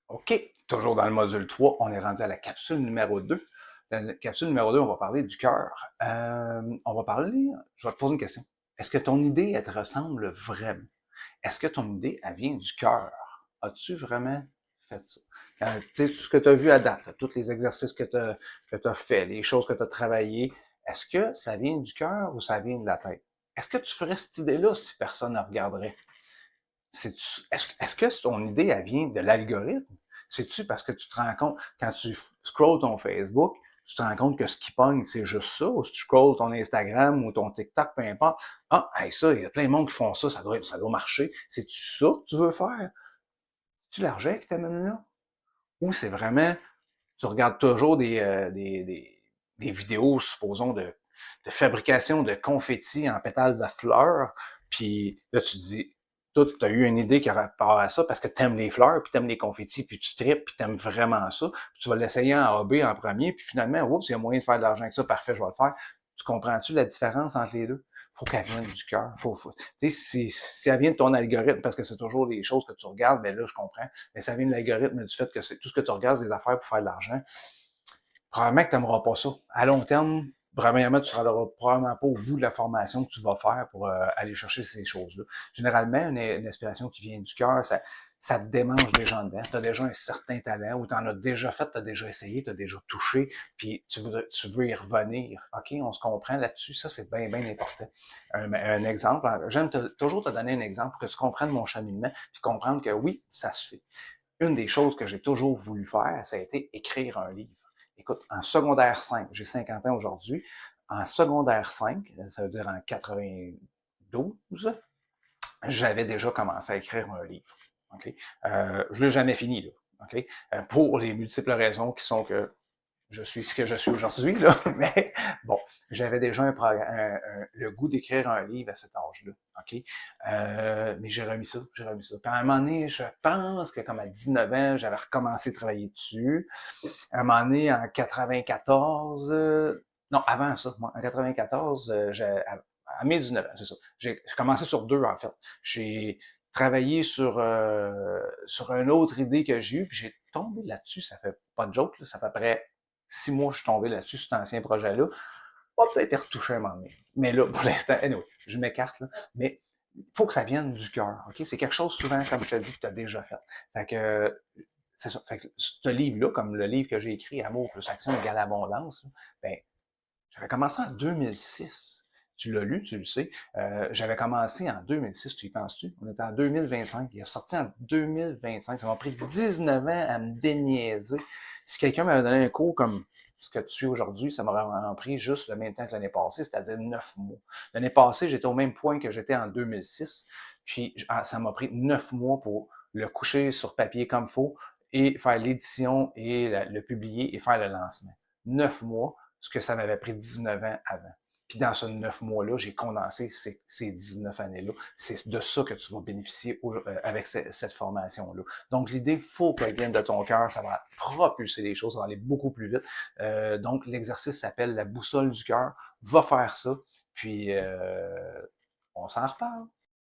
OK, toujours dans le module 3, on est rendu à la capsule numéro 2. La capsule numéro 2, on va parler du cœur. On va parler, je vais te poser une question. Est-ce que ton idée, elle te ressemble vraiment? Est-ce que ton idée, elle vient du cœur? As-tu vraiment fait ça? Tu sais, tout ce que tu as vu à date, là, tous les exercices que tu as fait, les choses que tu as travaillées, est-ce que ça vient du cœur ou ça vient de la tête? Est-ce que tu ferais cette idée-là si personne ne regarderait? Est-ce que ton idée, elle vient de l'algorithme? C'est-tu parce que tu te rends compte, quand tu scrolles ton Facebook, tu te rends compte que ce qui pogne, c'est juste ça, ou si tu scrolles ton Instagram ou ton TikTok, peu importe, ah, hey, ça, il y a plein de monde qui font ça, ça doit marcher. C'est-tu ça que tu veux faire? C'est-tu l'argent qui t'amène là? Ou c'est vraiment, tu regardes toujours des vidéos, supposons, de fabrication de confettis en pétales de fleurs, puis là, tu te dis, toi, tu as eu une idée qui rapport à ça parce que tu aimes les fleurs, puis tu aimes les confettis, puis tu tripes, puis tu aimes vraiment ça, puis tu vas l'essayer en AB en premier, puis finalement, oups, il y a moyen de faire de l'argent avec ça, parfait, je vais le faire. Tu comprends-tu la différence entre les deux? Faut qu'elle vienne du cœur. Tu sais, si elle vient de ton algorithme, parce que c'est toujours des choses que tu regardes, mais là, je comprends, mais ça vient de l'algorithme du fait que c'est tout ce que tu regardes, c'est des affaires pour faire de l'argent. Probablement que tu n'aimeras pas ça. À long terme, premièrement, tu ne seras probablement pas au bout de la formation que tu vas faire pour aller chercher ces choses-là. Généralement, une inspiration qui vient du cœur, ça te démange déjà en dedans. Tu as déjà un certain talent ou tu en as déjà fait, tu as déjà essayé, tu as déjà touché, puis tu veux y revenir. OK, on se comprend là-dessus. Ça, c'est bien, bien important. Un exemple, j'aime toujours te donner un exemple pour que tu comprennes mon cheminement, puis comprendre que oui, ça se fait. Une des choses que j'ai toujours voulu faire, ça a été écrire un livre. Écoute, en secondaire 5, j'ai 50 ans aujourd'hui, en secondaire 5, ça veut dire en 92, j'avais déjà commencé à écrire un livre. Okay? Je ne l'ai jamais fini, là. Okay? Pour les multiples raisons qui sont que je suis ce que je suis aujourd'hui, là, mais bon, j'avais déjà le goût d'écrire un livre à cet âge-là, OK? Mais j'ai remis ça, j'ai remis ça. Puis à un moment donné, je pense que comme à 19 ans, j'avais recommencé à travailler dessus. À un moment donné, en 94, non, avant ça, moi, en 94, à mes 19 ans, c'est ça. J'ai commencé sur deux, en fait. J'ai travaillé sur une autre idée que j'ai eue, puis j'ai tombé là-dessus, ça fait pas de joke, là, ça fait à peu près 6 mois que je suis tombé là-dessus, sur cet ancien projet-là. On va peut-être été retouché à un moment donné. Mais là, pour l'instant, anyway, je m'écarte, là. Mais il faut que ça vienne du cœur, OK? C'est quelque chose, souvent, comme je te dis, que tu as déjà fait. Fait que, c'est ça. Fait que ce livre-là, comme le livre que j'ai écrit, Amour plus action égale abondance, là, ben, j'avais commencé en 2006. Tu l'as lu, tu le sais. J'avais commencé en 2006, tu y penses-tu? On est en 2025. Il est sorti en 2025. Ça m'a pris 19 ans à me déniaiser. Si quelqu'un m'avait donné un cours comme ce que tu suis aujourd'hui, ça m'aurait pris juste le même temps que l'année passée, c'est-à-dire 9 mois. L'année passée, j'étais au même point que j'étais en 2006. Puis ça m'a pris 9 mois pour le coucher sur papier comme il faut et faire l'édition et le publier et faire le lancement. 9 mois, ce que ça m'avait pris 19 ans avant. Puis dans ce 9 mois-là, j'ai condensé ces 19 années-là. C'est de ça que tu vas bénéficier avec cette formation-là. Donc l'idée, il faut qu'elle vienne de ton cœur, ça va propulser les choses, ça va aller beaucoup plus vite. Donc l'exercice s'appelle la boussole du cœur. Va faire ça, puis on s'en reparle.